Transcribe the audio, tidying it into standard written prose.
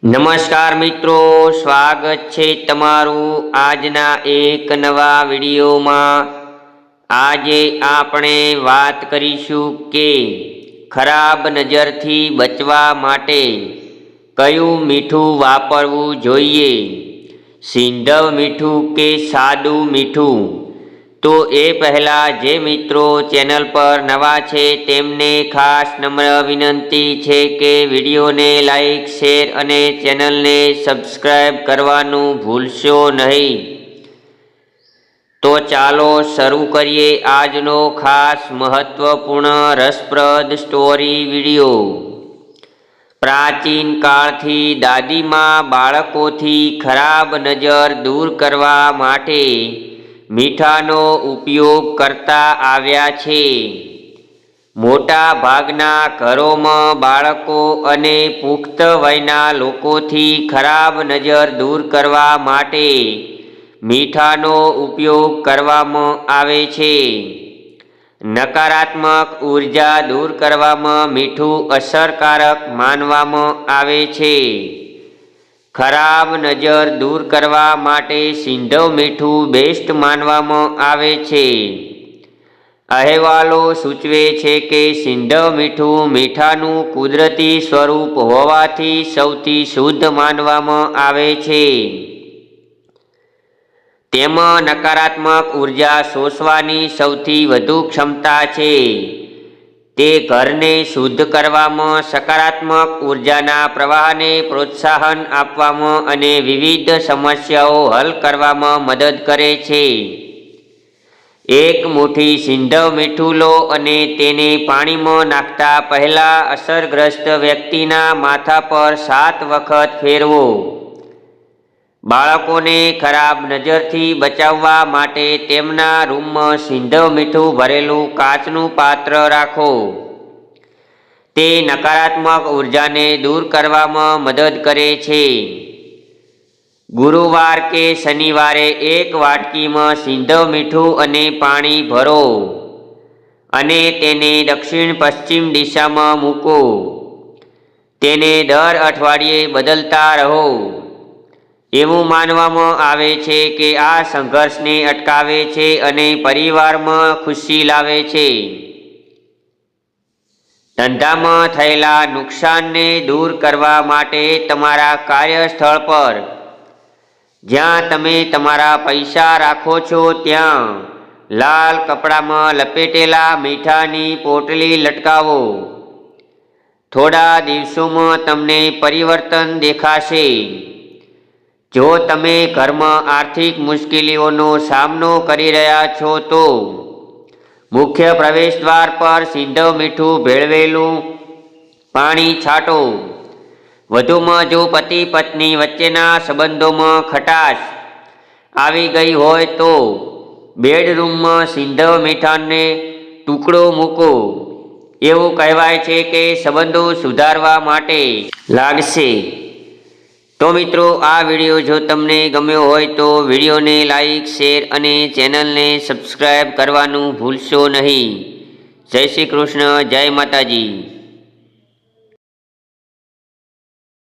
નમસ્કાર મિત્રો, સ્વાગત છે તમારું આજના એક નવા વિડીયોમાં। આજે આપણે વાત કરીશું કે ખરાબ નજરથી બચવા માટે કયું મીઠું વાપરવું જોઈએ, સિંધવ મીઠું કે સાદું મીઠું। તો એ પહેલાં જે મિત્રો ચેનલ પર નવા છે તેમને ખાસ નમ્ર વિનંતી છે કે વિડીયોને લાઈક, શેર અને ચેનલને સબસ્ક્રાઈબ કરવાનું ભૂલશો નહીં। તો ચાલો શરૂ કરીએ આજનો ખાસ મહત્વપૂર્ણ રસપ્રદ સ્ટોરી વિડીયો। પ્રાચીન કાળથી દાદીમાં બાળકોથી ખરાબ નજર દૂર કરવા માટે મીઠાનો ઉપયોગ કરતા આવ્યા છે। મોટા ભાગના ઘરોમાં બાળકો અને પુખ્ત વયના લોકોથી ખરાબ નજર દૂર કરવા માટે મીઠાનો ઉપયોગ કરવામાં આવે છે। નકારાત્મક ઉર્જા દૂર કરવામાં મીઠું અસરકારક માનવામાં આવે છે। ખરાબ નજર દૂર કરવા માટે સિંધવ મીઠું બેસ્ટ માનવામાં આવે છે। અહેવાલો સૂચવે છે કે સિંધવ મીઠું મીઠાનું કુદરતી સ્વરૂપ હોવાથી સૌથી શુદ્ધ માનવામાં આવે છે। તેમાં નકારાત્મક ઉર્જા શોષવાની સૌથી વધુ ક્ષમતા છે। તે ઘરને શુદ્ધ કરવામાં, સકારાત્મક ઉર્જાના પ્રવાહને પ્રોત્સાહન આપવામાં અને વિવિધ સમસ્યાઓ હલ કરવામાં મદદ કરે છે। એક મુઠ્ઠી સિંધવ મીઠું લો અને તેને પાણીમાં નાખતા પહેલાં અસરગ્રસ્ત વ્યક્તિના માથા પર 7 વખત ફેરવો। બાળકોને ખરાબ નજરથી બચાવવા માટે તેમના રૂમમાં સિંધવ મીઠું ભરેલું કાચનું પાત્ર રાખો। તે નકારાત્મક ઉર્જાને દૂર કરવામાં મદદ કરે છે। ગુરુવાર કે શનિવારે એક વાટકીમાં સિંધવ મીઠું અને પાણી ભરો અને તેને દક્ષિણ-પશ્ચિમ દિશામાં મૂકો। તેને દર અઠવાડિયે બદલતા રહો। એવું માનવામાં આવે છે કે આ સંઘર્ષને અટકાવે છે અને પરિવારમાં ખુશી લાવે છે। ધંધામાં થયેલા નુકસાનને દૂર કરવા માટે તમારા કાર્યસ્થળ પર જ્યાં તમે તમારા પૈસા રાખો છો ત્યાં લાલ કપડામાં લપેટેલા મીઠાની પોટલી લટકાવો। થોડા દિવસોમાં તમને પરિવર્તન દેખાશે। જો તમે ઘરમાં આર્થિક મુશ્કેલીઓનો સામનો કરી રહ્યા છો તો મુખ્ય પ્રવેશદ્વાર પર સિંધવ મીઠું ભેળવેલું પાણી છાંટો। વધુમાં, જો પતિ પત્ની વચ્ચેના સંબંધોમાં ખટાશ આવી ગઈ હોય તો બેડરૂમમાં સિંધવ મીઠાનો ટુકડો મૂકો। એવું કહેવાય છે કે સંબંધો સુધારવા માટે લાગશે। તો મિત્રો, આ વિડીયો જો તમને ગમ્યો હોય તો વિડીયોને લાઈક, શેર અને ચેનલને સબસ્ક્રાઈબ કરવાનું ભૂલશો નહીં। જય શ્રી કૃષ્ણ, જય માતાજી।